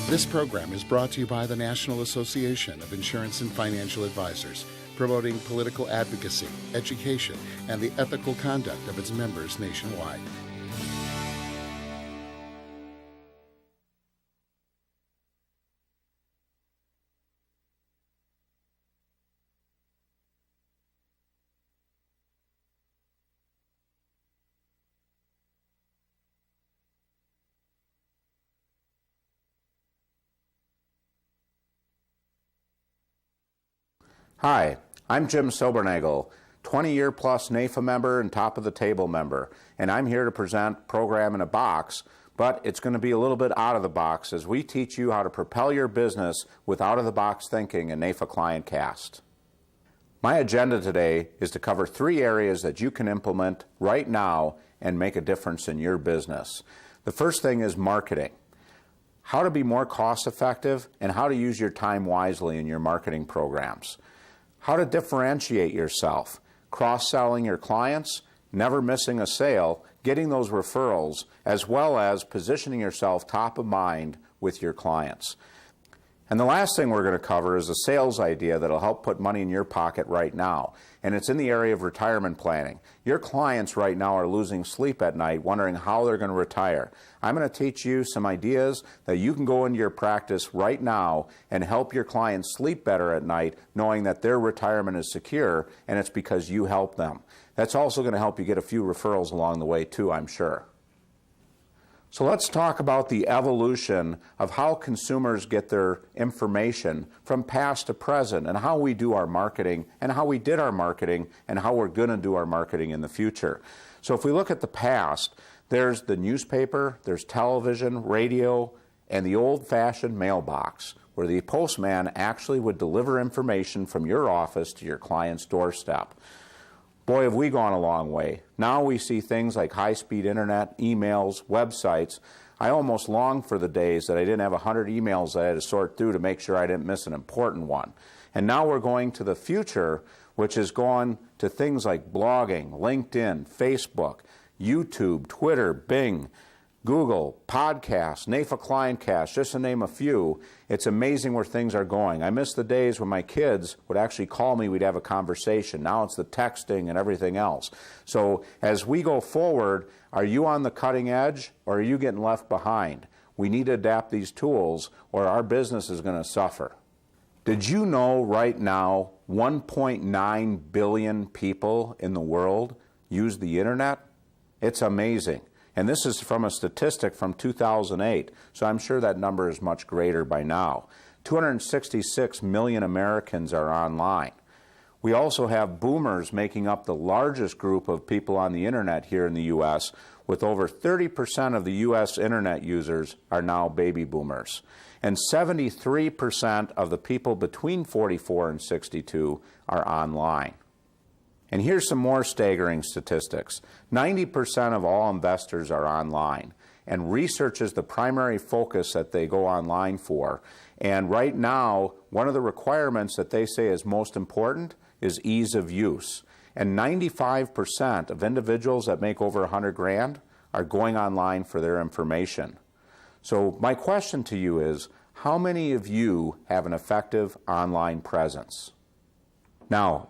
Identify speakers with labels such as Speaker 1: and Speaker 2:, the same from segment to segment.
Speaker 1: This program is brought to you by the National Association of Insurance and Financial Advisors, promoting political advocacy, education, and the ethical conduct of its members nationwide.
Speaker 2: Hi, I'm Jim Silbernagel, 20-year plus NAIFA member and top of the table member, and I'm here to present Program in a Box, but it's going to be a little bit out of the box as we teach you how to propel your business with out-of-the-box thinking in NAIFA ClientCast. My agenda today is to cover 3 areas that you can implement right now and make a difference in your business. The first thing is marketing. How to be more cost-effective and how to use your time wisely in your marketing programs. How to differentiate yourself, cross-selling your clients, never missing a sale, getting those referrals, as well as positioning yourself top of mind with your clients. And the last thing we're going to cover is a sales idea that'll help put money in your pocket right now. And it's in the area of retirement planning. Your clients right now are losing sleep at night wondering how they're going to retire. I'm going to teach you some ideas that you can go into your practice right now and help your clients sleep better at night knowing that their retirement is secure and it's because you help them. That's also going to help you get a few referrals along the way too, I'm sure. So let's talk about the evolution of how consumers get their information from past to present and how we do our marketing and how we did our marketing and how we're going to do our marketing in the future. So if we look at the past, there's the newspaper, there's television, radio, and the old-fashioned mailbox where the postman actually would deliver information from your office to your client's doorstep. Boy, have we gone a long way. Now we see things like high-speed internet, emails, websites. I almost long for the days that I didn't have 100 emails that I had to sort through to make sure I didn't miss an important one. And now we're going to the future, which has gone to things like blogging, LinkedIn, Facebook, YouTube, Twitter, Bing, Google, podcasts, NAIFA ClientCast, just to name a few. It's amazing where things are going. I miss the days when my kids would actually call me, we'd have a conversation. Now it's the texting and everything else. So as we go forward, are you on the cutting edge or are you getting left behind? We need to adapt these tools or our business is going to suffer. Did you know right now 1.9 billion people in the world use the internet? It's amazing. And this is from a statistic from 2008, so I'm sure that number is much greater by now. 266 million Americans are online. We also have boomers making up the largest group of people on the internet here in the U.S., with over 30% of the U.S. internet users are now baby boomers. And 73% of the people between 44 and 62 are online. And here's some more staggering statistics. 90% of all investors are online, and research is the primary focus that they go online for. And right now, one of the requirements that they say is most important is ease of use. And 95% of individuals that make over 100 grand are going online for their information. So my question to you is, how many of you have an effective online presence? Now,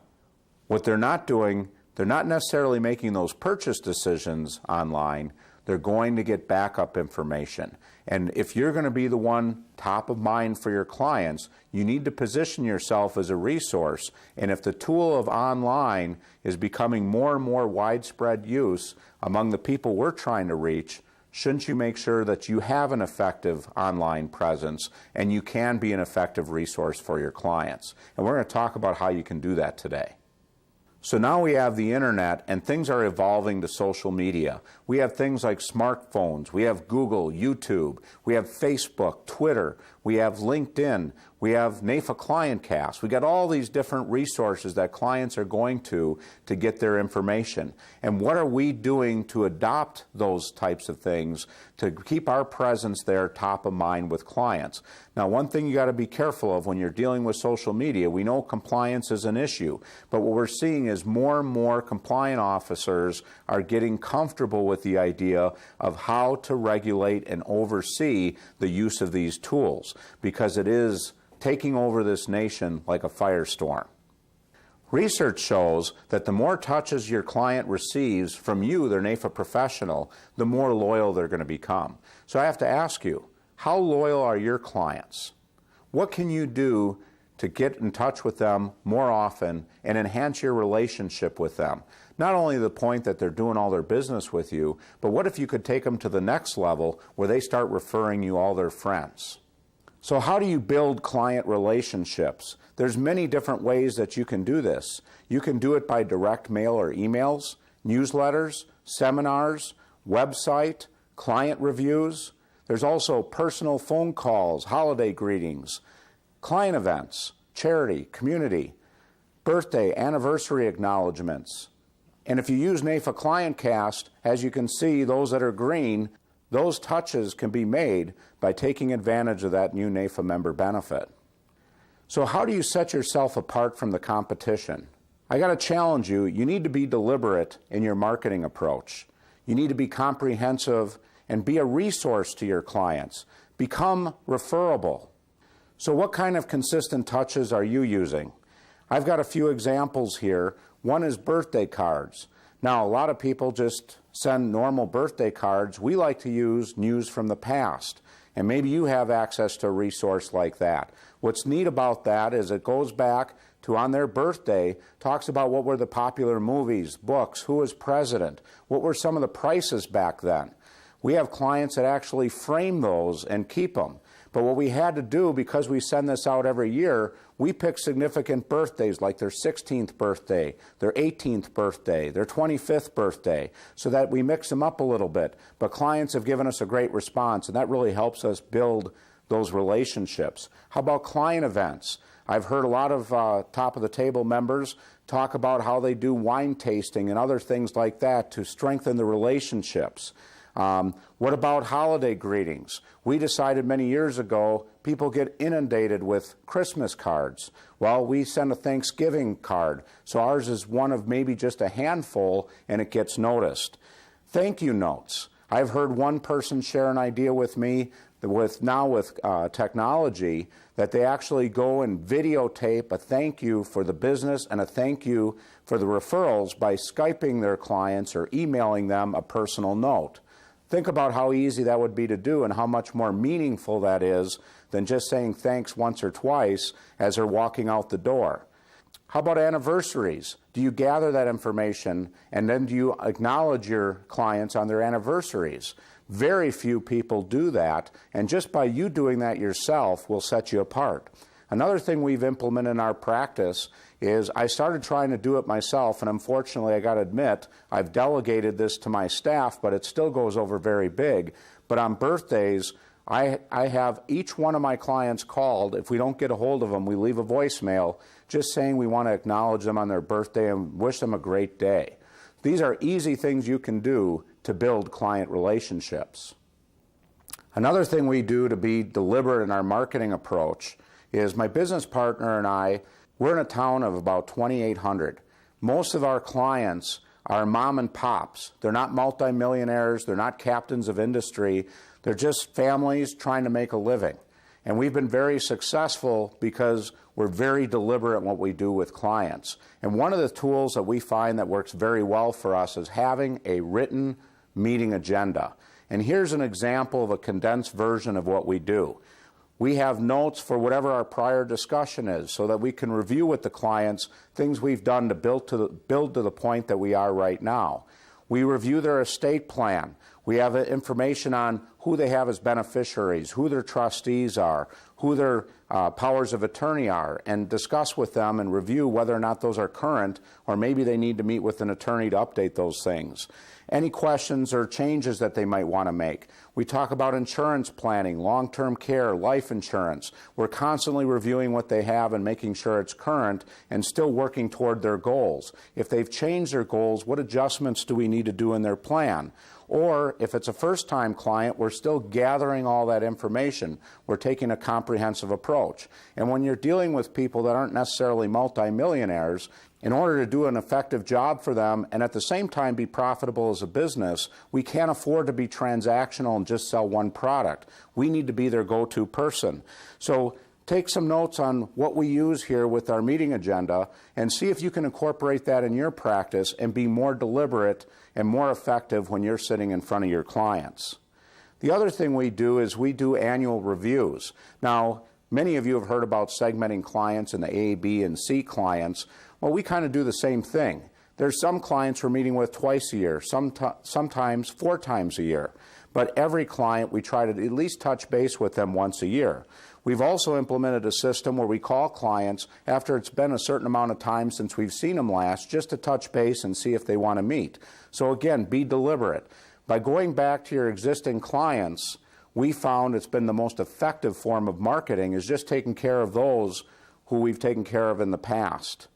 Speaker 2: what they're not doing, they're not necessarily making those purchase decisions online. They're going to get backup information. And if you're going to be the one top of mind for your clients, you need to position yourself as a resource. And if the tool of online is becoming more and more widespread use among the people we're trying to reach, shouldn't you make sure that you have an effective online presence and you can be an effective resource for your clients? And we're going to talk about how you can do that today. So now we have the internet and things are evolving to social media. We have things like smartphones, we have Google, YouTube, we have Facebook, Twitter, we have LinkedIn, We have NAIFA Client Cast. We got all these different resources that clients are going to get their information. And what are we doing to adopt those types of things to keep our presence there top of mind with clients? Now, one thing you got to be careful of when you're dealing with social media, we know compliance is an issue, but what we're seeing is more and more compliance officers are getting comfortable with the idea of how to regulate and oversee the use of these tools, because it is taking over this nation like a firestorm. Research shows that the more touches your client receives from you, their NAIFA professional, the more loyal they're going to become. So I have to ask you, how loyal are your clients? What can you do to get in touch with them more often and enhance your relationship with them? Not only to the point that they're doing all their business with you, but what if you could take them to the next level where they start referring you all their friends? So how do you build client relationships? There's many different ways that you can do this. You can do it by direct mail or emails, newsletters, seminars, website, client reviews. There's also personal phone calls, holiday greetings, client events, charity, community, birthday, anniversary acknowledgments. And if you use NAIFA Client Cast, as you can see, those that are green, those touches can be made by taking advantage of that new NAIFA member benefit. So how do you set yourself apart from the competition? I got to challenge you, you need to be deliberate in your marketing approach. You need to be comprehensive and be a resource to your clients. Become referable. So what kind of consistent touches are you using? I've got a few examples here. One is birthday cards. Now, a lot of people just send normal birthday cards. We like to use news from the past, and maybe you have access to a resource like that. What's neat about that is it goes back to on their birthday, talks about what were the popular movies, books, who was president, what were some of the prices back then. We have clients that actually frame those and keep them. But what we had to do, because we send this out every year, we pick significant birthdays like their 16th birthday, their 18th birthday, their 25th birthday, so that we mix them up a little bit. But clients have given us a great response, and that really helps us build those relationships. How about client events? I've heard a lot of top of the table members talk about how they do wine tasting and other things like that to strengthen the relationships. What about holiday greetings? We decided many years ago people get inundated with Christmas cards. Well, we send a Thanksgiving card, so ours is one of maybe just a handful, and it gets noticed. Thank you notes. I've heard one person share an idea with me with technology that they actually go and videotape a thank you for the business and a thank you for the referrals by Skyping their clients or emailing them a personal note. Think about how easy that would be to do and how much more meaningful that is than just saying thanks once or twice as they're walking out the door. How about anniversaries? Do you gather that information and then do you acknowledge your clients on their anniversaries? Very few people do that, and just by you doing that yourself will set you apart. Another thing we've implemented in our practice is I started trying to do it myself, and unfortunately I got to admit I've delegated this to my staff, but it still goes over very big. But on birthdays, I have each one of my clients called. If we don't get a hold of them, we leave a voicemail just saying we want to acknowledge them on their birthday and wish them a great day. These are easy things you can do to build client relationships. Another thing we do to be deliberate in our marketing approach is my business partner and I, we're in a town of about 2,800. Most of our clients are mom and pops. They're not multimillionaires, they're not captains of industry, they're just families trying to make a living. And we've been very successful because we're very deliberate in what we do with clients. And one of the tools that we find that works very well for us is having a written meeting agenda. And here's an example of a condensed version of what we do. We have notes for whatever our prior discussion is so that we can review with the clients things we've done to build to the point that we are right now. We review their estate plan. We have information on who they have as beneficiaries, who their trustees are, who their powers of attorney are, and discuss with them and review whether or not those are current, or maybe they need to meet with an attorney to update those things. Any questions or changes that they might want to make. We talk about insurance planning, long-term care, life insurance. We're constantly reviewing what they have and making sure it's current and still working toward their goals. If they've changed their goals, what adjustments do we need to do in their plan? Or if it's a first-time client, we're still gathering all that information. We're taking a comprehensive approach. And when you're dealing with people that aren't necessarily multimillionaires, in order to do an effective job for them and at the same time be profitable as a business, we can't afford to be transactional and just sell one product. We need to be their go-to person. So take some notes on what we use here with our meeting agenda and see if you can incorporate that in your practice and be more deliberate and more effective when you're sitting in front of your clients. The other thing we do is we do annual reviews. Now, many of you have heard about segmenting clients and the A, B, and C clients. Well, we kind of do the same thing. There's some clients we're meeting with twice a year, sometimes 4 times a year. But every client, we try to at least touch base with them once a year. We've also implemented a system where we call clients after it's been a certain amount of time since we've seen them last, just to touch base and see if they want to meet. So again, be deliberate. By going back to your existing clients, we found it's been the most effective form of marketing is just taking care of those who we've taken care of in the past.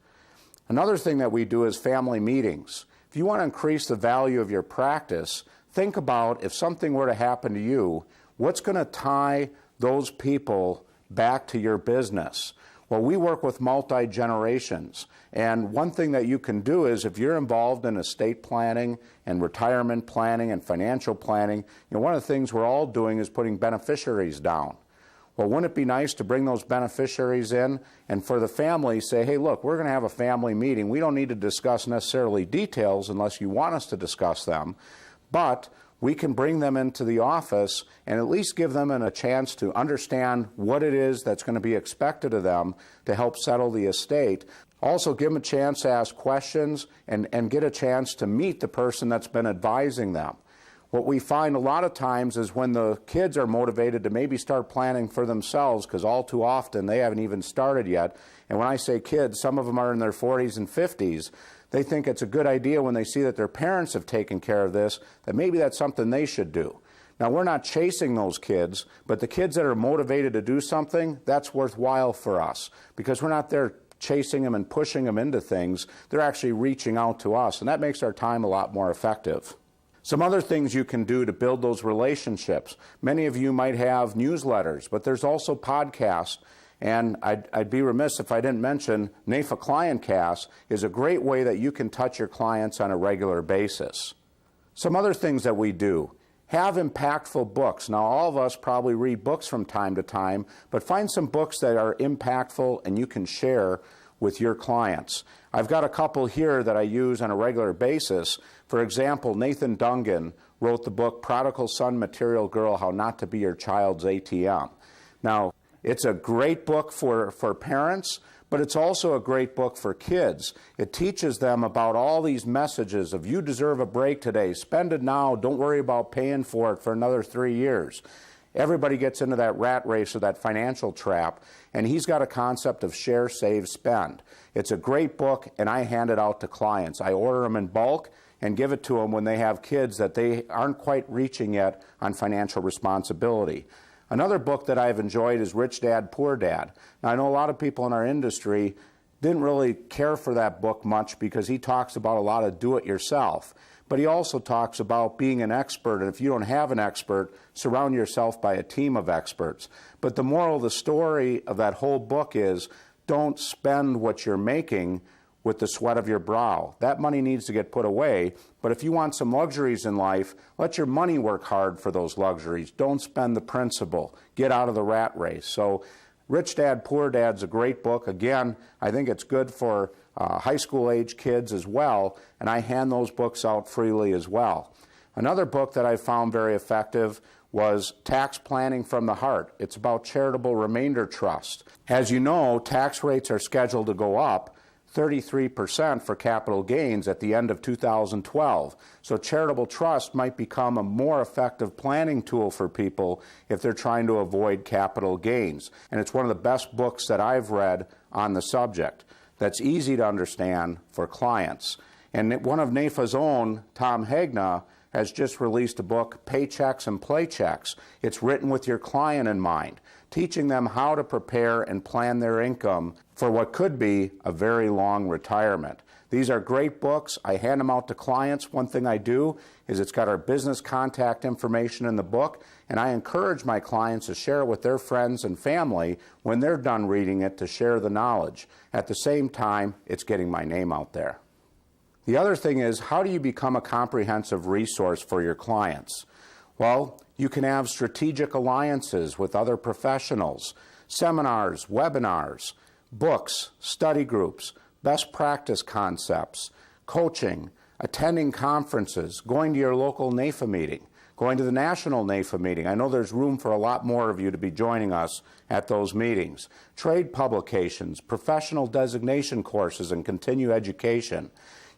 Speaker 2: Another thing that we do is family meetings. If you want to increase the value of your practice, think about if something were to happen to you, what's going to tie those people back to your business? Well, we work with multi-generations, and one thing that you can do is if you're involved in estate planning and retirement planning and financial planning, one of the things we're all doing is putting beneficiaries down. Well, wouldn't it be nice to bring those beneficiaries in and for the family say, hey, look, we're going to have a family meeting. We don't need to discuss necessarily details unless you want us to discuss them, but we can bring them into the office and at least give them a chance to understand what it is that's going to be expected of them to help settle the estate. Also give them a chance to ask questions and get a chance to meet the person that's been advising them. What we find a lot of times is when the kids are motivated to maybe start planning for themselves, because all too often they haven't even started yet, and when I say kids, some of them are in their 40s and 50s, they think it's a good idea when they see that their parents have taken care of this, that maybe that's something they should do. Now, we're not chasing those kids, but the kids that are motivated to do something, that's worthwhile for us, because we're not there chasing them and pushing them into things. They're actually reaching out to us, and that makes our time a lot more effective. Some other things you can do to build those relationships. Many of you might have newsletters, but there's also podcasts. And I'd be remiss if I didn't mention NAIFA ClientCast is a great way that you can touch your clients on a regular basis. Some other things that we do. Have impactful books. Now, all of us probably read books from time to time, but find some books that are impactful and you can share with your clients. I've got a couple here that I use on a regular basis. For example, Nathan Dungan wrote the book Prodigal Son, Material Girl, How Not to Be Your Child's ATM. Now, it's a great book for parents, but it's also a great book for kids. It teaches them about all these messages of you deserve a break today, spend it now, don't worry about paying for it for another 3 years. Everybody gets into that rat race or that financial trap, and he's got a concept of share, save, spend. It's a great book, and I hand it out to clients. I order them in bulk and give it to them when they have kids that they aren't quite reaching yet on financial responsibility. Another book that I've enjoyed is Rich Dad, Poor Dad. Now, I know a lot of people in our industry didn't really care for that book much because he talks about a lot of do-it-yourself. But he also talks about being an expert, and if you don't have an expert, surround yourself by a team of experts. But the moral of the story of that whole book is don't spend what you're making with the sweat of your brow. That money needs to get put away, but if you want some luxuries in life, let your money work hard for those luxuries. Don't spend the principal. Get out of the rat race. So Rich Dad, Poor Dad's a great book. Again, I think it's good for high school age kids as well, and I hand those books out freely as well. Another book that I found very effective was Tax Planning from the Heart. It's about charitable remainder trust. As you know, tax rates are scheduled to go up 33% for capital gains at the end of 2012. So charitable trust might become a more effective planning tool for people if they're trying to avoid capital gains. And it's one of the best books that I've read on the subject that's easy to understand for clients. And one of NAIFA's own, Tom Hagna, has just released a book, Paychecks and Playchecks. It's written with your client in mind, teaching them how to prepare and plan their income for what could be a very long retirement. These are great books. I hand them out to clients. One thing I do is it's got our business contact information in the book, and I encourage my clients to share it with their friends and family when they're done reading it, to share the knowledge. At the same time, it's getting my name out there. The other thing is, how do you become a comprehensive resource for your clients? Well, you can have strategic alliances with other professionals, seminars, webinars, books, study groups, best practice concepts, coaching, attending conferences, going to your local NAIFA meeting, going to the national NAIFA meeting. I know there's room for a lot more of you to be joining us at those meetings. Trade publications, professional designation courses, and continue education.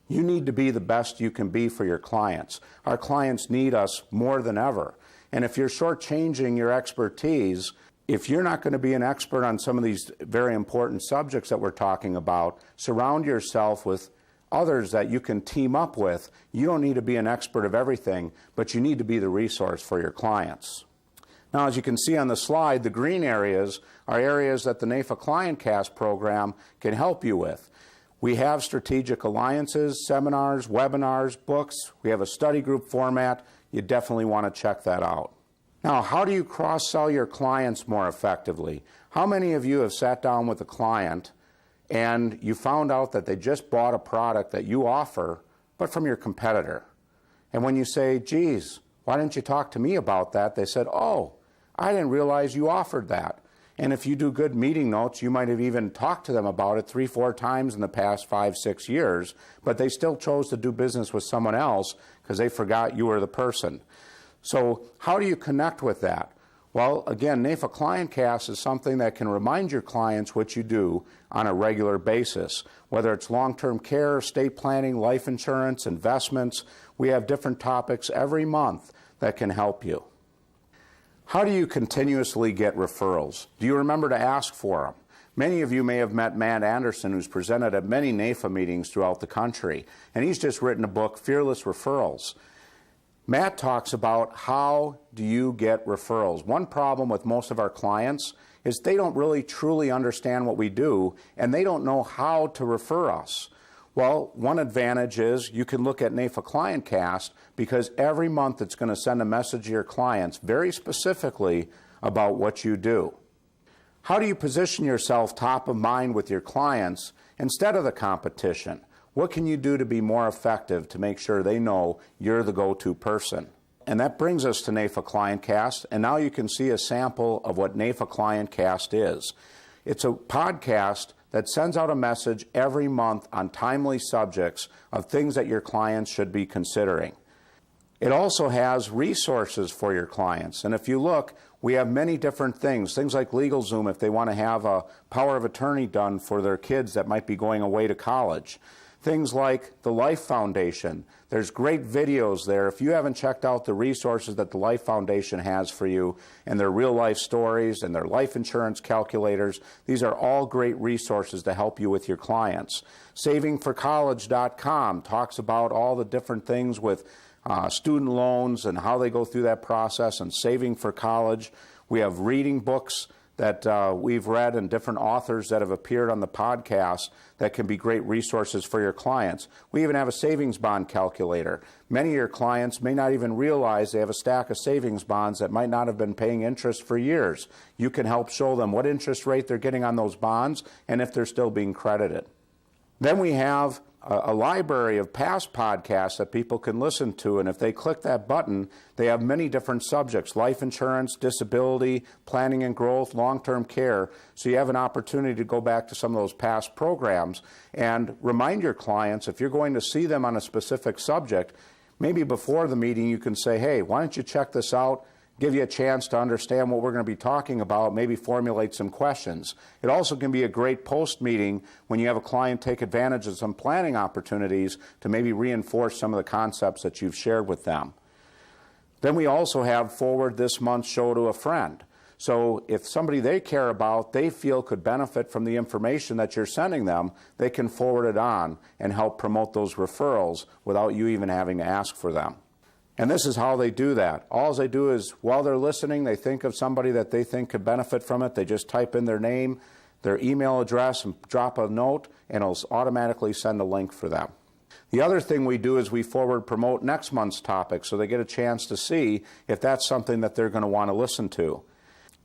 Speaker 2: You need to be the best you can be for your clients. Our clients need us more than ever. And if you're shortchanging your expertise, if you're not going to be an expert on some of these very important subjects that we're talking about, surround yourself with others that you can team up with. You don't need to be an expert of everything, but you need to be the resource for your clients. Now, as you can see on the slide, the green areas are areas that the NAIFA ClientCast program can help you with. We have strategic alliances, seminars, webinars, books. We have a study group format. You definitely want to check that out. Now, how do you cross-sell your clients more effectively? How many of you have sat down with a client and you found out that they just bought a product that you offer, but from your competitor? And when you say, geez, why didn't you talk to me about that? They said, oh, I didn't realize you offered that. And if you do good meeting notes, you might have even talked to them about it 3-4 times in the past 5-6 years, but they still chose to do business with someone else because they forgot you were the person. So how do you connect with that? Well, again, NAIFA ClientCast is something that can remind your clients what you do on a regular basis. Whether it's long-term care, estate planning, life insurance, investments, we have different topics every month that can help you. How do you continuously get referrals? Do you remember to ask for them? Many of you may have met Matt Anderson, who's presented at many NAIFA meetings throughout the country, and he's just written a book, Fearless Referrals. Matt talks about how do you get referrals. One problem with most of our clients is they don't really truly understand what we do, and they don't know how to refer us. Well, one advantage is you can look at NAIFA ClientCast, because every month it's going to send a message to your clients very specifically about what you do. How do you position yourself top of mind with your clients instead of the competition? What can you do to be more effective to make sure they know you're the go-to person? And that brings us to NAIFA ClientCast, and now you can see a sample of what NAIFA ClientCast is. It's a podcast that sends out a message every month on timely subjects of things that your clients should be considering. It also has resources for your clients, and if you look, we have many different things like LegalZoom if they want to have a power of attorney done for their kids that might be going away to college. Things like the Life Foundation. There's great videos there. If you haven't checked out the resources that the Life Foundation has for you, and their real life stories and their life insurance calculators, these are all great resources to help you with your clients. SavingForCollege.com talks about all the different things with student loans and how they go through that process and saving for college. We have reading books that we've read and different authors that have appeared on the podcast that can be great resources for your clients. We even have a savings bond calculator. Many of your clients may not even realize they have a stack of savings bonds that might not have been paying interest for years. You can help show them what interest rate they're getting on those bonds and if they're still being credited. Then we have a library of past podcasts that people can listen to, and if they click that button, they have many different subjects: life insurance, disability, planning and growth, long-term care. So you have an opportunity to go back to some of those past programs and remind your clients, if you're going to see them on a specific subject, maybe before the meeting you can say, hey, why don't you check this out? give you a chance to understand what we're going to be talking about, maybe formulate some questions. It also can be a great post-meeting when you have a client take advantage of some planning opportunities to maybe reinforce some of the concepts that you've shared with them. Then we also have forward this month's show to a friend. So if somebody they care about, they feel could benefit from the information that you're sending them, they can forward it on and help promote those referrals without you even having to ask for them. And this is how they do that. All they do is, while they're listening, they think of somebody that they think could benefit from it. They just type in their name, their email address, and drop a note, and it'll automatically send a link for them. The other thing we do is we forward promote next month's topic so they get a chance to see if that's something that they're going to want to listen to.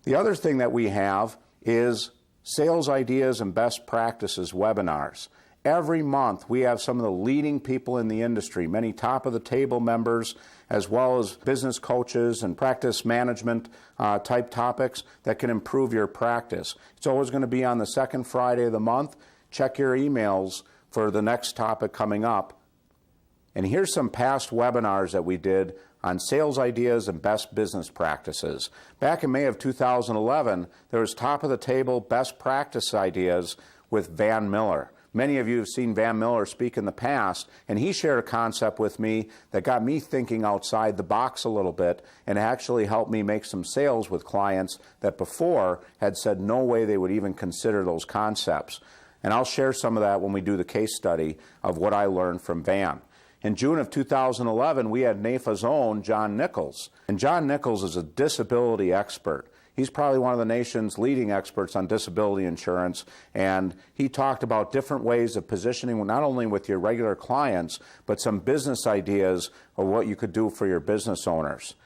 Speaker 2: The other thing that we have is Sales Ideas and Best Practices webinars. Every month we have some of the leading people in the industry, many top-of-the-table members, as well as business coaches and practice management type topics that can improve your practice. It's always going to be on the second Friday of the month. Check your emails for the next topic coming up. And here's some past webinars that we did on sales ideas and best business practices. Back in May of 2011, there was top-of-the-table best practice ideas with Van Miller. Many of you have seen Van Miller speak in the past, and he shared a concept with me that got me thinking outside the box a little bit and actually helped me make some sales with clients that before had said no way they would even consider those concepts. And I'll share some of that when we do the case study of what I learned from Van. In June of 2011, we had NAIFA's own John Nichols. And John Nichols is a disability expert. He's probably one of the nation's leading experts on disability insurance, and he talked about different ways of positioning not only with your regular clients, but some business ideas of what you could do for your business owners.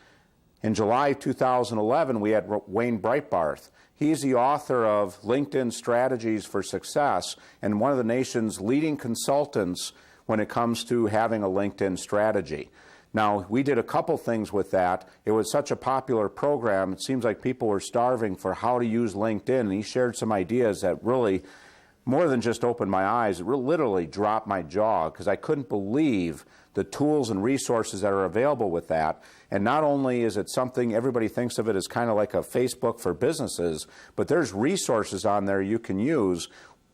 Speaker 2: In July 2011, we had Wayne Breitbarth. He's the author of LinkedIn Strategies for Success and one of the nation's leading consultants when it comes to having a LinkedIn strategy. Now, we did a couple things with that. It was such a popular program, it seems like people were starving for how to use LinkedIn, and he shared some ideas that really, more than just opened my eyes, it literally dropped my jaw, because I couldn't believe the tools and resources that are available with that. And not only is it something everybody thinks of it as kind of like a Facebook for businesses, but there's resources on there you can use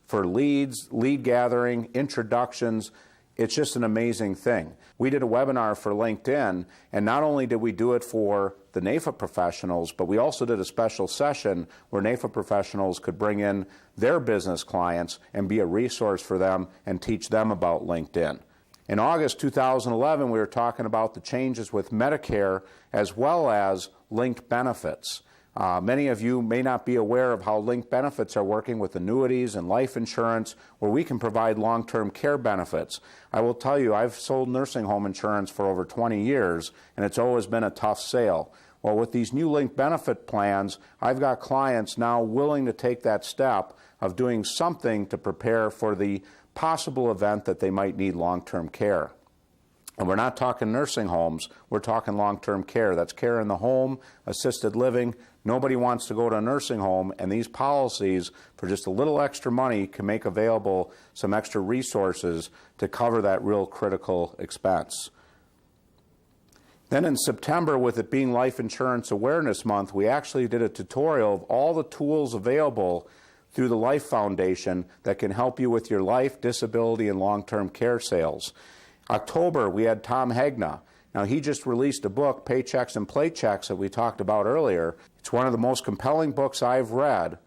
Speaker 2: for leads, lead gathering, introductions. It's just an amazing thing. We did a webinar for LinkedIn, and not only did we do it for the NAIFA professionals, but we also did a special session where NAIFA professionals could bring in their business clients and be a resource for them and teach them about LinkedIn. In August 2011, we were talking about the changes with Medicare as well as linked benefits. Many of you may not be aware of how linked benefits are working with annuities and life insurance, where we can provide long-term care benefits. I will tell you, I've sold nursing home insurance for over 20 years, and it's always been a tough sale. Well, with these new linked benefit plans, I've got clients now willing to take that step of doing something to prepare for the possible event that they might need long-term care. And we're not talking nursing homes, we're talking long-term care. That's care in the home, assisted living. Nobody wants to go to a nursing home, and these policies, for just a little extra money, can make available some extra resources to cover that real critical expense. Then in September, with it being Life Insurance Awareness Month, we actually did a tutorial of all the tools available through the Life Foundation that can help you with your life, disability, and long-term care sales. October, we had Tom Hegna. Now, he just released a book, Paychecks and Playchecks, that we talked about earlier. It's one of the most compelling books I've read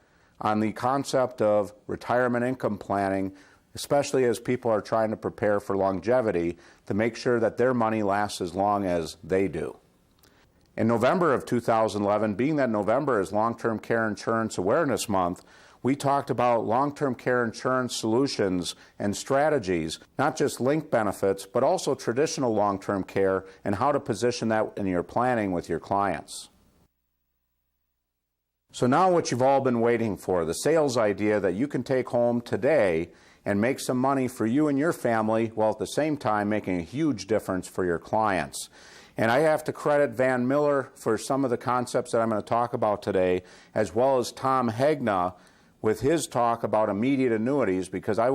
Speaker 2: on the concept of retirement income planning, especially as people are trying to prepare for longevity to make sure that their money lasts as long as they do. In November of 2011, being that November is Long-Term Care Insurance Awareness Month, we talked about long-term care insurance solutions and strategies, not just linked benefits, but also traditional long-term care and how to position that in your planning with your clients. So now what you've all been waiting for, the sales idea that you can take home today and make some money for you and your family, while at the same time making a huge difference for your clients. And I have to credit Van Miller for some of the concepts that I'm going to talk about today, as well as Tom Hegna with his talk about immediate annuities, because I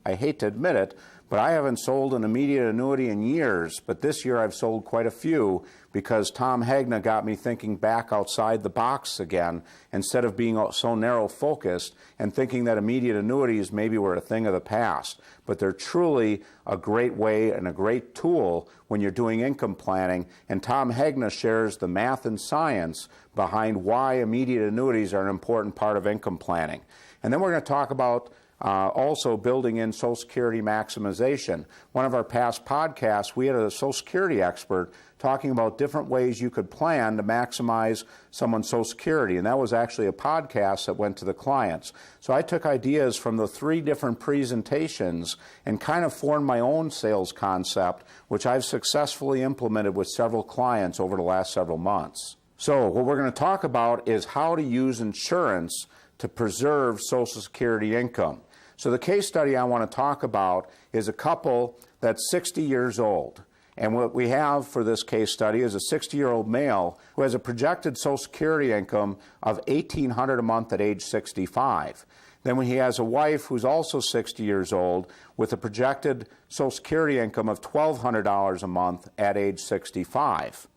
Speaker 2: hate to admit it, but I haven't sold an immediate annuity in years, but this year I've sold quite a few because Tom Hegna got me thinking back outside the box again instead of being so narrow focused and thinking that immediate annuities maybe were a thing of the past. But they're truly a great way and a great tool when you're doing income planning, and Tom Hegna shares the math and science behind why immediate annuities are an important part of income planning. And then we're going to talk about also building in Social Security maximization. One of our past podcasts, we had a Social Security expert talking about different ways you could plan to maximize someone's Social Security, and that was actually a podcast that went to the clients. So I took ideas from the 3 different presentations and kind of formed my own sales concept, which I've successfully implemented with several clients over the last several months. So what we're going to talk about is how to use insurance to preserve Social Security income. So the case study I want to talk about is a couple that's 60 years old. And what we have for this case study is a 60-year-old male who has a projected Social Security income of $1,800 a month at age 65. Then he has a wife who's also 60 years old with a projected Social Security income of $1,200 a month at age 65.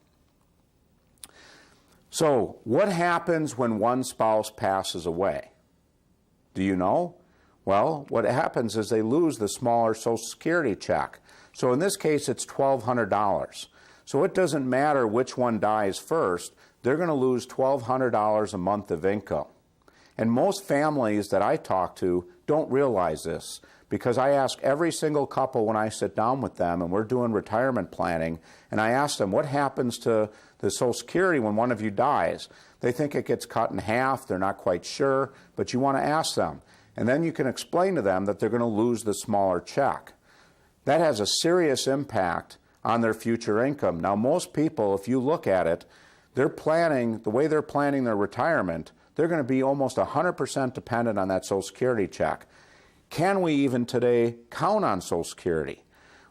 Speaker 2: So what happens when one spouse passes away? Do you know? Well, what happens is they lose the smaller Social Security check. So in this case, it's $1,200. So it doesn't matter which one dies first, they're going to lose $1,200 a month of income. And most families that I talk to don't realize this, because I ask every single couple when I sit down with them and we're doing retirement planning, and I ask them, what happens to the Social Security when one of you dies? They think it gets cut in half, they're not quite sure, but you want to ask them. And then you can explain to them that they're going to lose the smaller check. That has a serious impact on their future income. Now, most people, if you look at it, they're planning, the way they're planning their retirement, they're going to be almost 100% dependent on that Social Security check. Can we even today count on Social Security?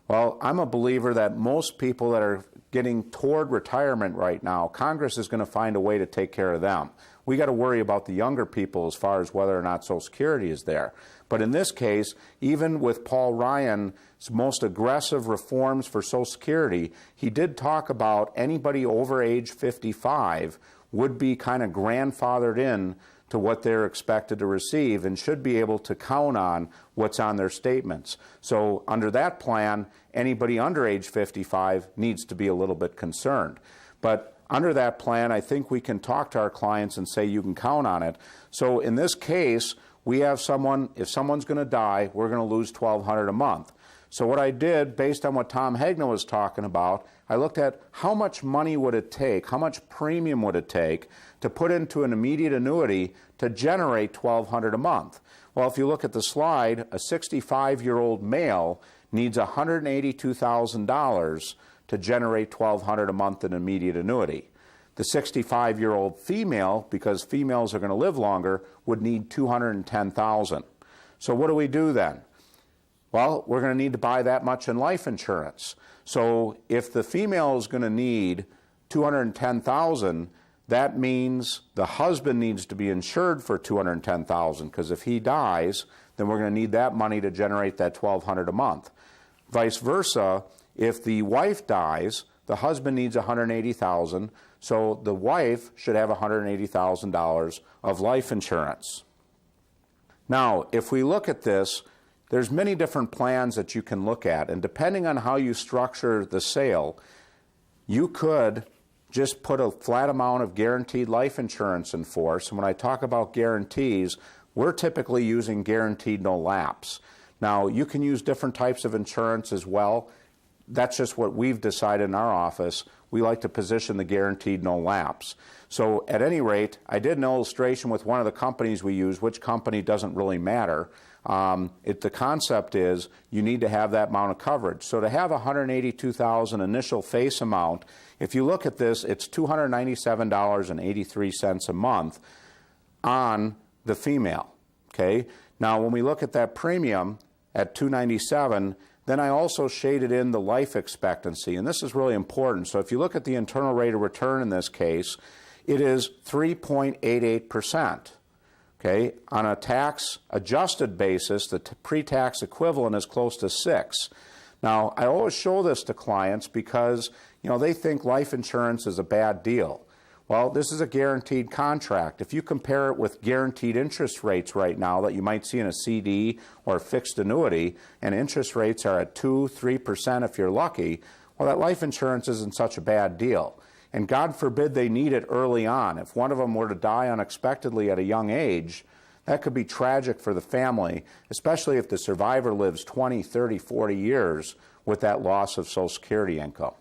Speaker 2: Well, I'm a believer that most people that are getting toward retirement right now, Congress is going to find a way to take care of them. We got to worry about the younger people as far as whether or not Social Security is there. But in this case, even with Paul Ryan's most aggressive reforms for Social Security, he did talk about anybody over age 55 would be kind of grandfathered in to what they're expected to receive and should be able to count on what's on their statements. So under that plan, anybody under age 55 needs to be a little bit concerned. But under that plan, I think we can talk to our clients and say you can count on it. So in this case, we have someone, if someone's going to die, we're going to lose $1,200 a month. So what I did, based on what Tom Hegna was talking about, I looked at how much money would it take, how much premium would it take to put into an immediate annuity to generate $1,200 a month. Well, if you look at the slide, a 65-year-old male needs $182,000 to generate $1,200 a month in immediate annuity. The 65-year-old female, because females are going to live longer, would need $210,000. So what do we do then? Well, we're going to need to buy that much in life insurance. So if the female is going to need $210,000, that means the husband needs to be insured for $210,000, because if he dies, then we're going to need that money to generate that $1,200 a month. Vice versa, if the wife dies, the husband needs $180,000, so the wife should have $180,000 of life insurance. Now, if we look at this, there's many different plans that you can look at, and depending on how you structure the sale, you could just put a flat amount of guaranteed life insurance in force. And when I talk about guarantees, we're typically using guaranteed no lapse. Now, you can use different types of insurance as well. That's just what we've decided in our office. We like to position the guaranteed no lapse. So at any rate, I did an illustration with one of the companies we use. Which company doesn't really matter. The concept is you need to have that amount of coverage. So to have $182,000 initial face amount, if you look at this, it's $297.83 a month on the female. Okay. Now, when we look at that premium at $297, then I also shaded in the life expectancy, and this is really important. So if you look at the internal rate of return in this case, it is 3.88%. Okay, on a tax-adjusted basis, the pre-tax equivalent is close to 6. Now, I always show this to clients because, they think life insurance is a bad deal. Well, this is a guaranteed contract. If you compare it with guaranteed interest rates right now that you might see in a CD or a fixed annuity, and interest rates are at 2-3% if you're lucky, well, that life insurance isn't such a bad deal. And God forbid they need it early on. If one of them were to die unexpectedly at a young age, that could be tragic for the family, especially if the survivor lives 20, 30, 40 years with that loss of Social Security income.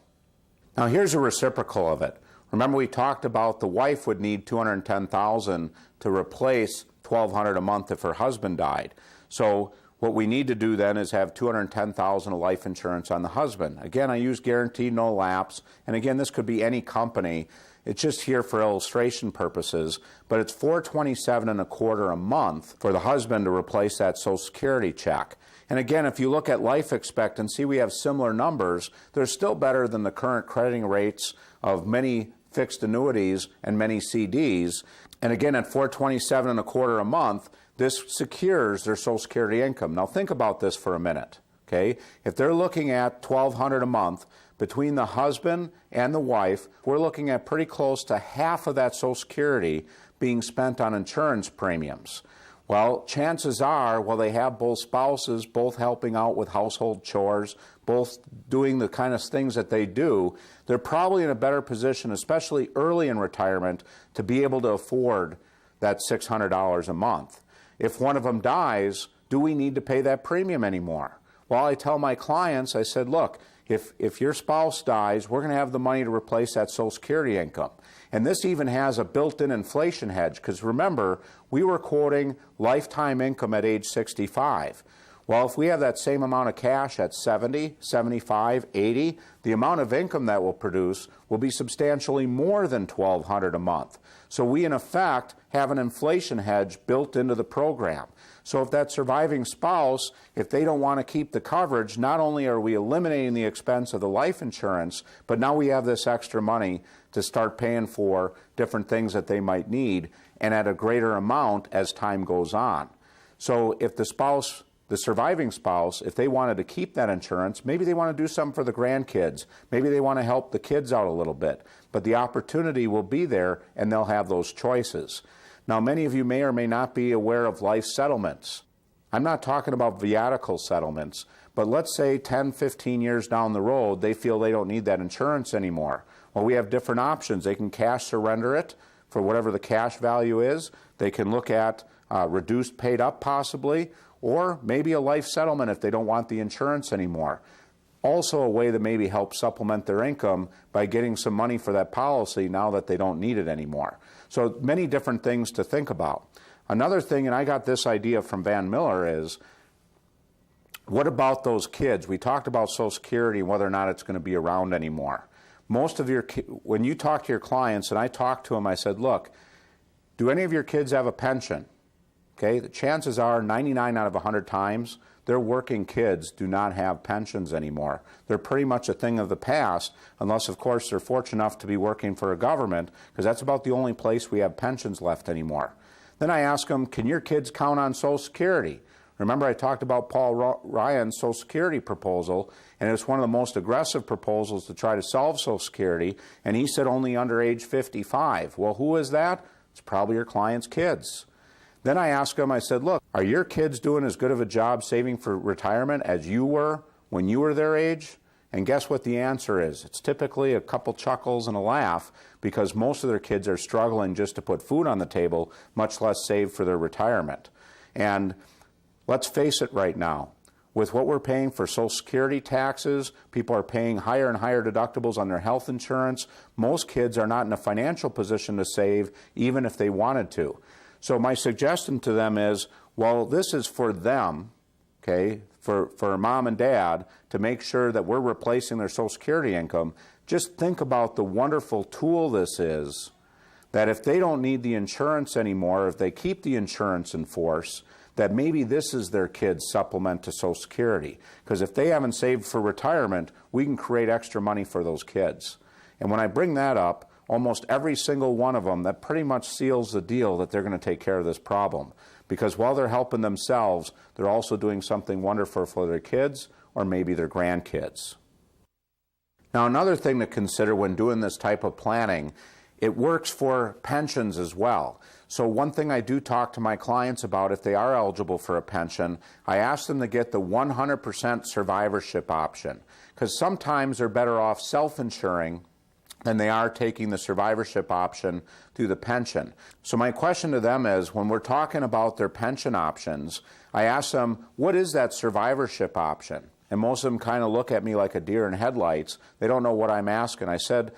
Speaker 2: Now, here's a reciprocal of it. Remember, we talked about the wife would need $210,000 to replace $1,200 a month if her husband died. So what we need to do then is have $210,000 of life insurance on the husband. Again, I use guaranteed no lapse, and again, this could be any company. It's just here for illustration purposes, but it's $427.25 a month for the husband to replace that Social Security check. And again, if you look at life expectancy, we have similar numbers. They're still better than the current crediting rates of many fixed annuities and many CDs. And again, at $427.25 a month, this secures their Social Security income. Now think about this for a minute, okay? If they're looking at $1,200 a month, between the husband and the wife, we're looking at pretty close to half of that Social Security being spent on insurance premiums. Well, chances are, they have both spouses, both helping out with household chores, both doing the kind of things that they do, they're probably in a better position, especially early in retirement, to be able to afford that $600 a month. If one of them dies, do we need to pay that premium anymore? Well, I tell my clients, I said, look, if your spouse dies, we're going to have the money to replace that Social Security income. And this even has a built-in inflation hedge, because remember, we were quoting lifetime income at age 65. Well, if we have that same amount of cash at 70, 75, 80, the amount of income that will produce will be substantially more than $1,200 a month. So we, in effect, have an inflation hedge built into the program. So if that surviving spouse, if they don't want to keep the coverage, not only are we eliminating the expense of the life insurance, but now we have this extra money to start paying for different things that they might need, and at a greater amount as time goes on. So if the surviving spouse, if they wanted to keep that insurance, maybe they want to do something for the grandkids. Maybe they want to help the kids out a little bit. But the opportunity will be there, and they'll have those choices. Now, many of you may or may not be aware of life settlements. I'm not talking about viatical settlements, but let's say 10, 15 years down the road, they feel they don't need that insurance anymore. Well, we have different options. They can cash surrender it for whatever the cash value is. They can look at reduced paid up possibly, or maybe a life settlement if they don't want the insurance anymore. Also a way to maybe help supplement their income by getting some money for that policy now that they don't need it anymore. So many different things to think about. Another thing, and I got this idea from Van Miller, is what about those kids? We talked about Social Security and whether or not it's going to be around anymore. When you talk to your clients, and I talked to them, I said, look, do any of your kids have a pension? Okay, the chances are 99 out of 100 times, their working kids do not have pensions anymore. They're pretty much a thing of the past, unless, of course, they're fortunate enough to be working for a government, because that's about the only place we have pensions left anymore. Then I ask them, can your kids count on Social Security? Remember, I talked about Paul Ryan's Social Security proposal, and it's one of the most aggressive proposals to try to solve Social Security, and he said only under age 55. Well, who is that? It's probably your client's kids. Then I asked them, I said, look, are your kids doing as good of a job saving for retirement as you were when you were their age? And guess what the answer is? It's typically a couple chuckles and a laugh, because most of their kids are struggling just to put food on the table, much less save for their retirement. And let's face it right now, with what we're paying for Social Security taxes, people are paying higher and higher deductibles on their health insurance. Most kids are not in a financial position to save, even if they wanted to. So my suggestion to them is, well, this is for them, okay, for mom and dad, to make sure that we're replacing their Social Security income. Just think about the wonderful tool this is, that if they don't need the insurance anymore, if they keep the insurance in force, that maybe this is their kids' supplement to Social Security. Because if they haven't saved for retirement, we can create extra money for those kids. And when I bring that up, almost every single one of them, that pretty much seals the deal that they're going to take care of this problem. Because while they're helping themselves, they're also doing something wonderful for their kids or maybe their grandkids. Now, another thing to consider when doing this type of planning, it works for pensions as well. So one thing I do talk to my clients about, if they are eligible for a pension, I ask them to get the 100% survivorship option, because sometimes they're better off self-insuring than they are taking the survivorship option through the pension. So my question to them is, when we're talking about their pension options, I ask them, what is that survivorship option? And most of them kind of look at me like a deer in headlights. They don't know what I'm asking. I said,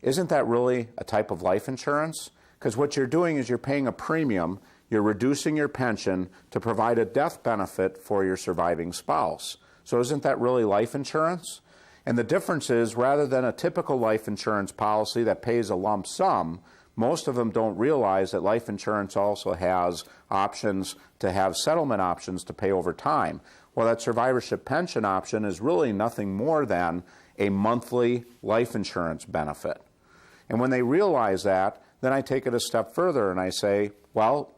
Speaker 2: isn't that really a type of life insurance? Because what you're doing is you're paying a premium, you're reducing your pension to provide a death benefit for your surviving spouse. So isn't that really life insurance? And the difference is, rather than a typical life insurance policy that pays a lump sum, most of them don't realize that life insurance also has options to have settlement options to pay over time. Well, that survivorship pension option is really nothing more than a monthly life insurance benefit. And when they realize that, then I take it a step further and I say, well,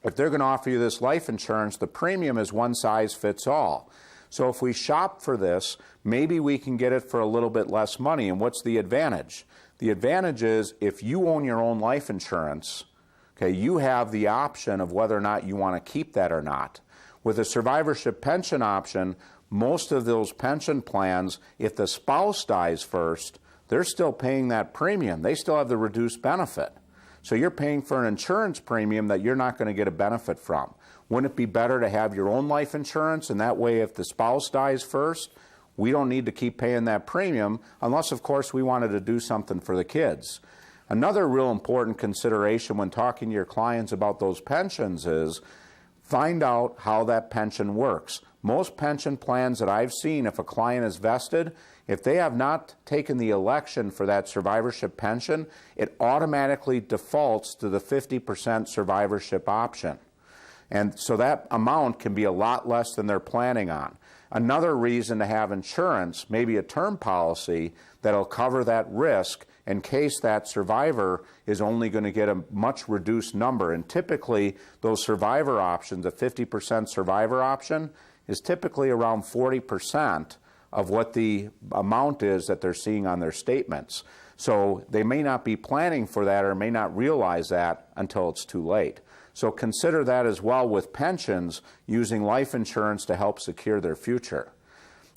Speaker 2: if they're going to offer you this life insurance, the premium is one size fits all. So if we shop for this, maybe we can get it for a little bit less money. And what's the advantage? The advantage is, if you own your own life insurance, okay, you have the option of whether or not you want to keep that or not. With a survivorship pension option, most of those pension plans, if the spouse dies first, they're still paying that premium. They still have the reduced benefit. So you're paying for an insurance premium that you're not going to get a benefit from. Wouldn't it be better to have your own life insurance, and that way if the spouse dies first, we don't need to keep paying that premium, unless of course we wanted to do something for the kids. Another real important consideration when talking to your clients about those pensions is, find out how that pension works. Most pension plans that I've seen, if a client is vested, if they have not taken the election for that survivorship pension, it automatically defaults to the 50% survivorship option. And so that amount can be a lot less than they're planning on. Another reason to have insurance, maybe a term policy, that'll cover that risk in case that survivor is only going to get a much reduced number. And typically, those survivor options, a 50% survivor option, is typically around 40% of what the amount is that they're seeing on their statements. So they may not be planning for that or may not realize that until it's too late. So consider that as well with pensions, using life insurance to help secure their future.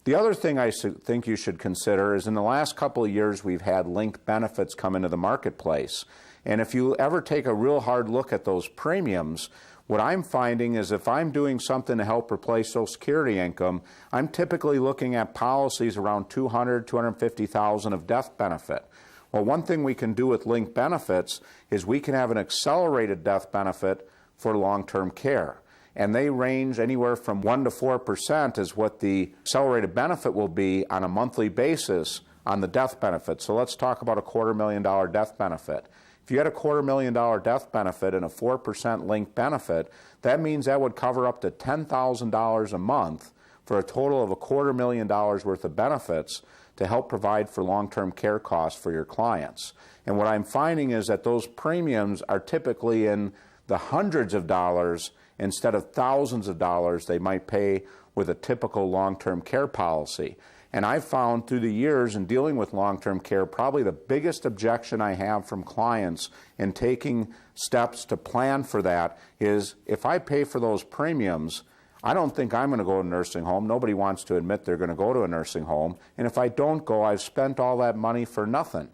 Speaker 2: The other thing I think you should consider is, in the last couple of years, we've had linked benefits come into the marketplace. And if you ever take a real hard look at those premiums, what I'm finding is, if I'm doing something to help replace Social Security income, I'm typically looking at policies around $200,000, $250,000 of death benefit. Well, one thing we can do with linked benefits is we can have an accelerated death benefit for long-term care. And they range anywhere from 1% to 4% is what the accelerated benefit will be on a monthly basis on the death benefit. So let's talk about a $250,000 death benefit. If you had a $250,000 death benefit and a 4% linked benefit, that means that would cover up to $10,000 a month for a total of $250,000 worth of benefits to help provide for long-term care costs for your clients. And what I'm finding is that those premiums are typically in the hundreds of dollars instead of thousands of dollars they might pay with a typical long-term care policy. And I've found through the years in dealing with long-term care, probably the biggest objection I have from clients in taking steps to plan for that is, if I pay for those premiums, I don't think I'm going to go to a nursing home. Nobody wants to admit they're going to go to a nursing home. And if I don't go, I've spent all that money for nothing.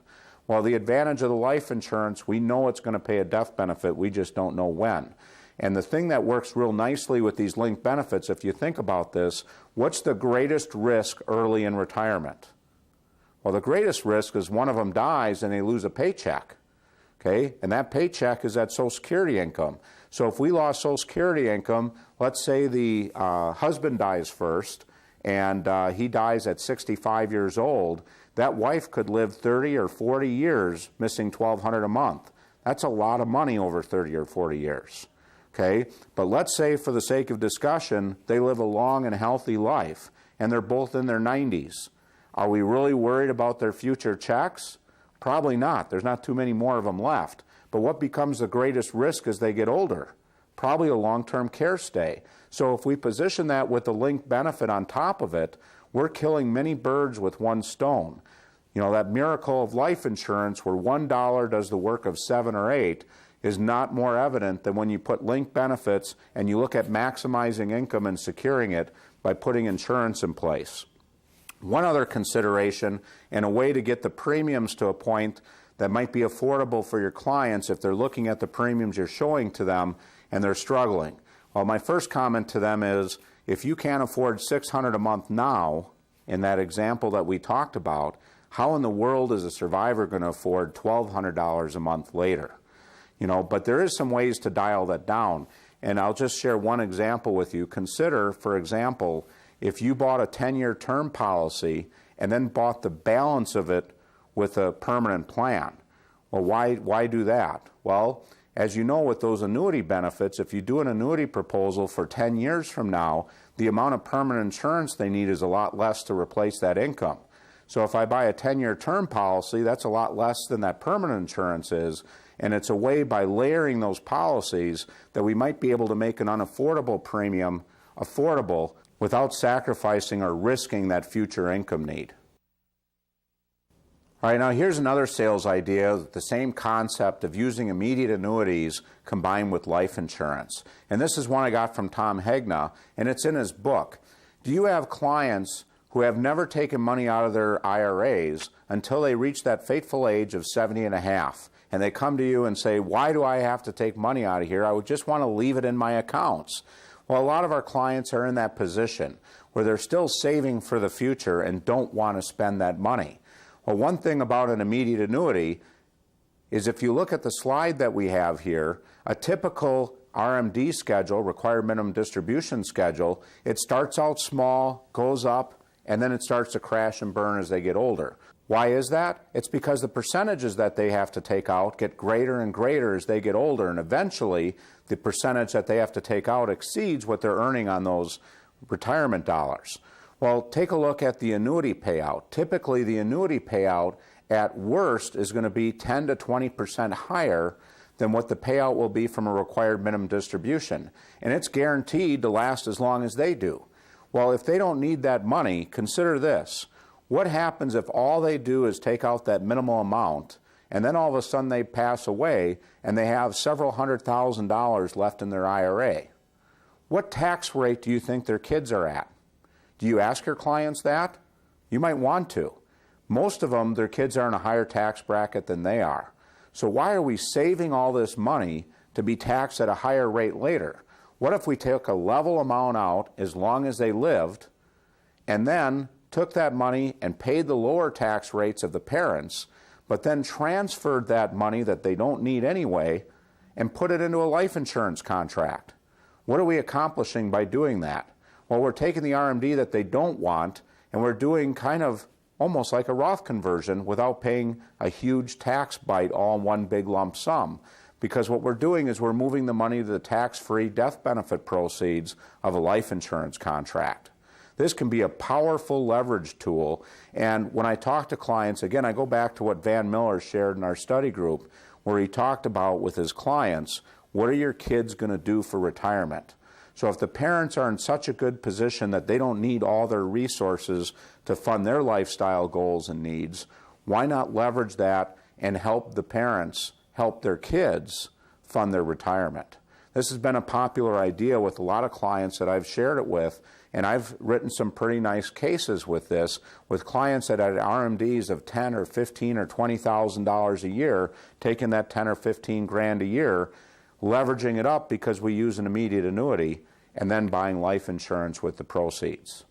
Speaker 2: Well, the advantage of the life insurance, we know it's going to pay a death benefit. We just don't know when. And the thing that works real nicely with these linked benefits, if you think about this, what's the greatest risk early in retirement? Well, the greatest risk is one of them dies and they lose a paycheck. Okay? And that paycheck is that Social Security income. So if we lost Social Security income, let's say the husband dies first, and he dies at 65 years old, that wife could live 30 or 40 years missing $1,200 a month. That's a lot of money over 30 or 40 years. Okay? But let's say, for the sake of discussion, they live a long and healthy life, and they're both in their 90s. Are we really worried about their future checks? Probably not. There's not too many more of them left. But what becomes the greatest risk as they get older? Probably a long-term care stay. So if we position that with the linked benefit on top of it, we're killing many birds with one stone. You know, that miracle of life insurance where $1 does the work of 7 or 8 is not more evident than when you put linked benefits and you look at maximizing income and securing it by putting insurance in place. One other consideration and a way to get the premiums to a point that might be affordable for your clients if they're looking at the premiums you're showing to them and they're struggling. Well, my first comment to them is if you can't afford $600 a month now, in that example that we talked about, how in the world is a survivor going to afford $1,200 a month later? You know, but there is some ways to dial that down. And I'll just share one example with you. Consider, for example, if you bought a 10-year term policy and then bought the balance of it with a permanent plan. Well, why do that? Well, as you know, with those annuity benefits, if you do an annuity proposal for 10 years from now, the amount of permanent insurance they need is a lot less to replace that income. So if I buy a 10-year term policy, that's a lot less than that permanent insurance is. And it's a way by layering those policies that we might be able to make an unaffordable premium affordable without sacrificing or risking that future income need. All right, now here's another sales idea, the same concept of using immediate annuities combined with life insurance. And this is one I got from Tom Hegna, and it's in his book. Do you have clients who have never taken money out of their IRAs until they reach that fateful age of 70 and a half? And they come to you and say, why do I have to take money out of here? I would just want to leave it in my accounts. Well, a lot of our clients are in that position where they're still saving for the future and don't want to spend that money. Well, one thing about an immediate annuity is if you look at the slide that we have here, a typical RMD schedule, required minimum distribution schedule, it starts out small, goes up, and then it starts to crash and burn as they get older. Why is that? It's because the percentages that they have to take out get greater and greater as they get older, and eventually the percentage that they have to take out exceeds what they're earning on those retirement dollars. Well, take a look at the annuity payout. Typically, the annuity payout at worst is going to be 10 to 20% higher than what the payout will be from a required minimum distribution. And it's guaranteed to last as long as they do. Well, if they don't need that money, consider this. What happens if all they do is take out that minimal amount and then all of a sudden they pass away and they have several $100,000 left in their IRA? What tax rate do you think their kids are at? Do you ask your clients that? You might want to. Most of them, their kids are in a higher tax bracket than they are. So why are we saving all this money to be taxed at a higher rate later? What if we took a level amount out as long as they lived and then took that money and paid the lower tax rates of the parents, but then transferred that money that they don't need anyway and put it into a life insurance contract? What are we accomplishing by doing that? Well, we're taking the RMD that they don't want and we're doing kind of almost like a Roth conversion without paying a huge tax bite all in one big lump sum. Because what we're doing is we're moving the money to the tax-free death benefit proceeds of a life insurance contract. This can be a powerful leverage tool, and when I talk to clients, again, I go back to what Van Miller shared in our study group, where he talked about with his clients, what are your kids going to do for retirement? So if the parents are in such a good position that they don't need all their resources to fund their lifestyle goals and needs, why not leverage that and help the parents help their kids fund their retirement? This has been a popular idea with a lot of clients that I've shared it with, and I've written some pretty nice cases with this, with clients that had RMDs of $10,000 or $15,000 or $20,000 a year, taking that 10 or 15 grand a year, leveraging it up because we use an immediate annuity, and then buying life insurance with the proceeds.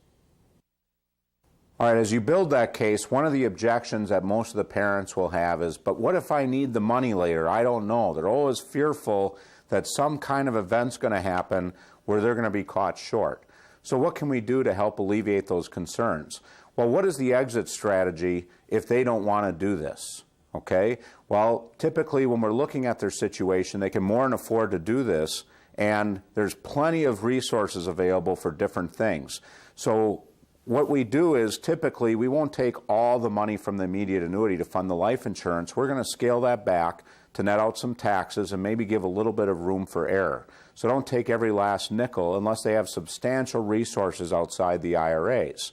Speaker 2: All right, as you build that case, one of the objections that most of the parents will have is, but what if I need the money later? I don't know. They're always fearful that some kind of event's going to happen where they're going to be caught short. So what can we do to help alleviate those concerns? Well, what is the exit strategy if they don't want to do this? Okay, well, typically when we're looking at their situation, they can more than afford to do this, and there's plenty of resources available for different things. So what we do is typically we won't take all the money from the immediate annuity to fund the life insurance. We're going to scale that back to net out some taxes and maybe give a little bit of room for error. So don't take every last nickel unless they have substantial resources outside the IRAs.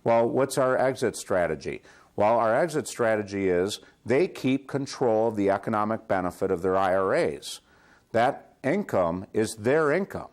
Speaker 2: Well, what's our exit strategy? Well, our exit strategy is they keep control of the economic benefit of their IRAs. That income is their income.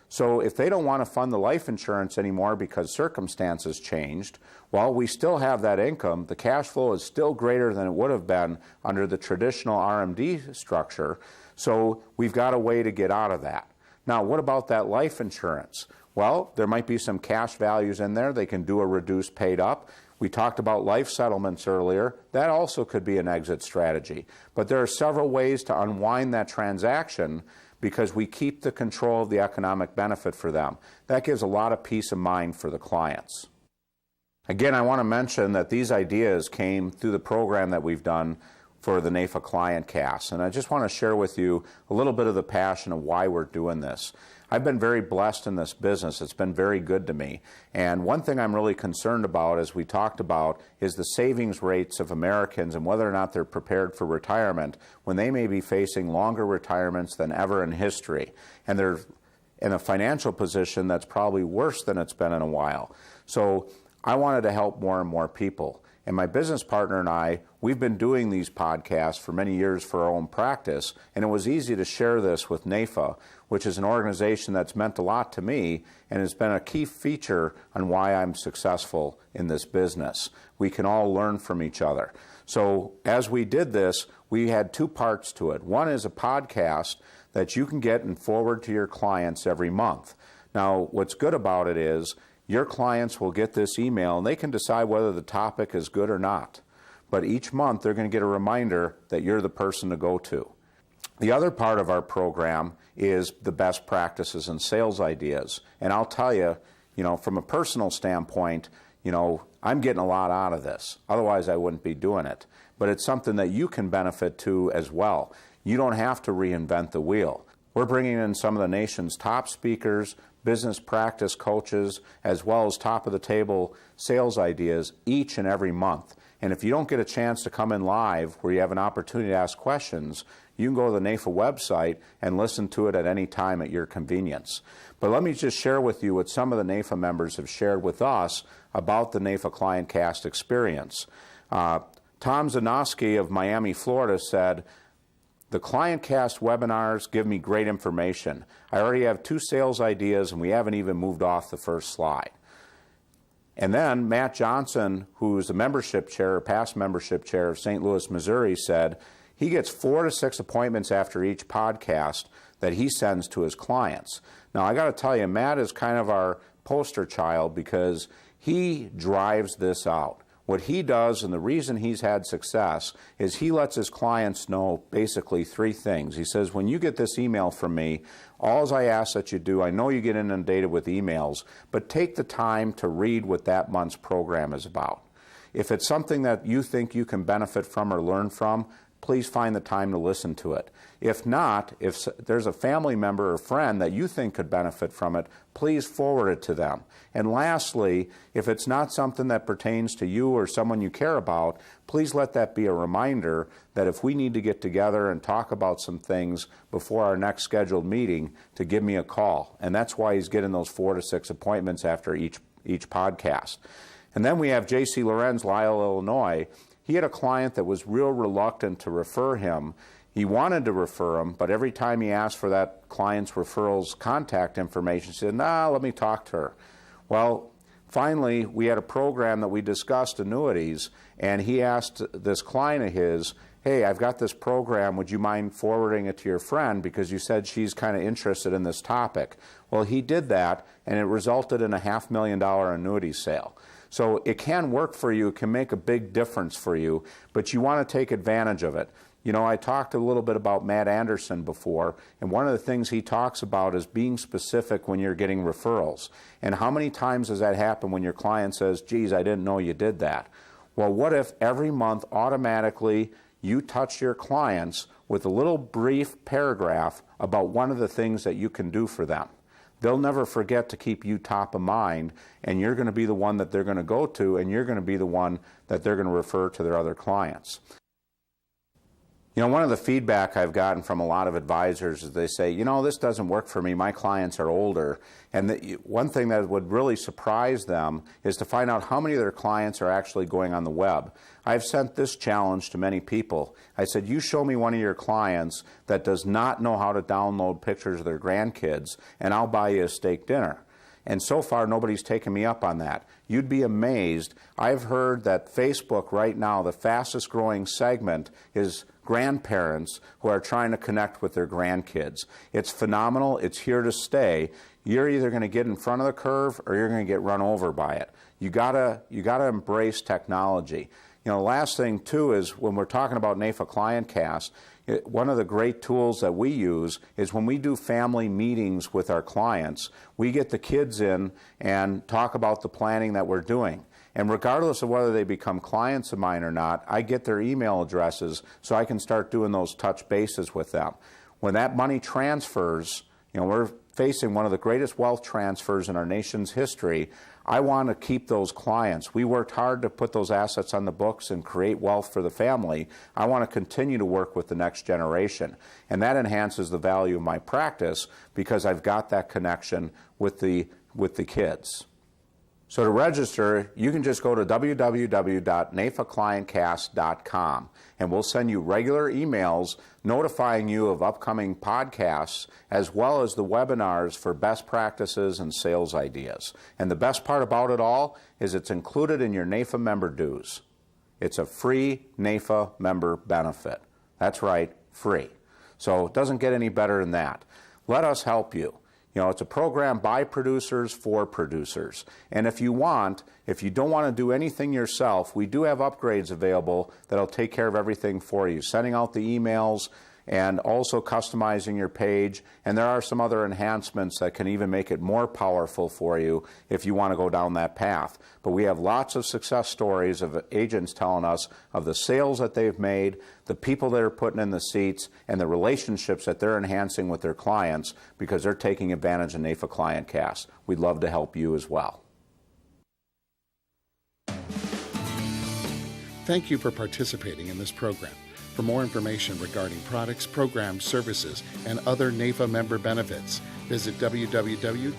Speaker 2: So if they don't want to fund the life insurance anymore because circumstances changed, well, we still have that income. The cash flow is still greater than it would have been under the traditional RMD structure. So we've got a way to get out of that. Now, what about that life insurance? Well, there might be some cash values in there. They can do a reduced paid up. We talked about life settlements earlier. That also could be an exit strategy. But there are several ways to unwind that transaction because we keep the control of the economic benefit for them. That gives a lot of peace of mind for the clients. Again, I want to mention that these ideas came through the program that we've done for the NAIFA Client Cast. And I just want to share with you a little bit of the passion of why we're doing this. I've been very blessed in this business. It's been very good to me. And one thing I'm really concerned about, as we talked about, is the savings rates of Americans and whether or not they're prepared for retirement when they may be facing longer retirements than ever in history. And they're in a financial position that's probably worse than it's been in a while. So I wanted to help more and more people. And my business partner and I, we've been doing these podcasts for many years for our own practice, and it was easy to share this with NAIFA, which is an organization that's meant a lot to me and has been a key feature on why I'm successful in this business. We can all learn from each other. So as we did this, we had two parts to it. One is a podcast that you can get and forward to your clients every month. Now, what's good about it is your clients will get this email and they can decide whether the topic is good or not. But each month they're going to get a reminder that you're the person to go to. The other part of our program is the best practices and sales ideas. And I'll tell you, from a personal standpoint, I'm getting a lot out of this. Otherwise I wouldn't be doing it. But it's something that you can benefit to as well. You don't have to reinvent the wheel. We're bringing in some of the nation's top speakers, business practice coaches, as well as top-of-the-table sales ideas each and every month. And if you don't get a chance to come in live where you have an opportunity to ask questions, you can go to the NAIFA website and listen to it at any time at your convenience. But let me just share with you what some of the NAIFA members have shared with us about the NAIFA Client Cast experience. Tom Zanoski of Miami, Florida said, "The Client Cast webinars give me great information. I already have 2 sales ideas and we haven't even moved off the first slide." And then Matt Johnson, who's the membership chair, past membership chair of St. Louis, Missouri, said he gets 4 to 6 appointments after each podcast that he sends to his clients. Now, I got to tell you, Matt is kind of our poster child because he drives this out. What he does, and the reason he's had success, is he lets his clients know basically 3 things. He says, when you get this email from me, all I ask that you do, I know you get inundated with emails, but take the time to read what that month's program is about. If it's something that you think you can benefit from or learn from, please find the time to listen to it. If not, if there's a family member or friend that you think could benefit from it, please forward it to them. And lastly, if it's not something that pertains to you or someone you care about, please let that be a reminder that if we need to get together and talk about some things before our next scheduled meeting, to give me a call. And that's why he's getting those 4 to 6 appointments after each podcast. And then we have J.C. Lorenz, Lisle, Illinois. He had a client that was real reluctant to refer him. He wanted to refer him, but every time he asked for that client's referral's contact information, he said, "Nah, let me talk to her." Well, finally, we had a program that we discussed annuities, and he asked this client of his, "Hey, I've got this program. Would you mind forwarding it to your friend because you said she's kind of interested in this topic?" Well, he did that, and it resulted in a $500,000 annuity sale. So it can work for you, it can make a big difference for you, but you want to take advantage of it. I talked a little bit about Matt Anderson before, and one of the things he talks about is being specific when you're getting referrals. And how many times does that happen when your client says, "Geez, I didn't know you did that"? Well, what if every month automatically you touch your clients with a little brief paragraph about one of the things that you can do for them? they'll never forget to keep you top of mind, and you're going to be the one that they're going to go to, and you're going to be the one that they're going to refer to their other clients. You know, one of the feedback I've gotten from a lot of advisors is they say, you know, this doesn't work for me, my clients are older. And one thing that would really surprise them is to find out how many of their clients are actually going on the web. I've sent this challenge to many people. I said, you show me one of your clients that does not know how to download pictures of their grandkids, and I'll buy you a steak dinner. And so far, nobody's taken me up on that. You'd be amazed. I've heard that Facebook right now, the fastest growing segment is grandparents who are trying to connect with their grandkids. It's phenomenal. It's here to stay. You're either going to get in front of the curve or you're going to get run over by it. You gotta embrace technology. You know, the last thing too is when we're talking about NAIFA ClientCast, one of the great tools that we use is when we do family meetings with our clients, we get the kids in and talk about the planning that we're doing. And regardless of whether they become clients of mine or not, I get their email addresses so I can start doing those touch bases with them. When that money transfers, you know, we're facing one of the greatest wealth transfers in our nation's history. I want to keep those clients. We worked hard to put those assets on the books and create wealth for the family. I want to continue to work with the next generation. And that enhances the value of my practice because I've got that connection with the kids. So to register, you can just go to www.naifaclientcast.com, and we'll send you regular emails notifying you of upcoming podcasts as well as the webinars for best practices and sales ideas. And the best part about it all is it's included in your NAIFA member dues. It's a free NAIFA member benefit. That's right, free. So it doesn't get any better than that. Let us help you. You know, it's a program by producers for producers. And if you don't want to do anything yourself, we do have upgrades available that'll take care of everything for you. Sending out the emails and also customizing your page. And there are some other enhancements that can even make it more powerful for you if you want to go down that path. But we have lots of success stories of agents telling us of the sales that they've made, the people that are putting in the seats, and the relationships that they're enhancing with their clients because they're taking advantage of NAIFA ClientCast. We'd love to help you as well.
Speaker 1: Thank you for participating in this program. For more information regarding products, programs, services, and other NAIFA member benefits, visit www.naifa.org.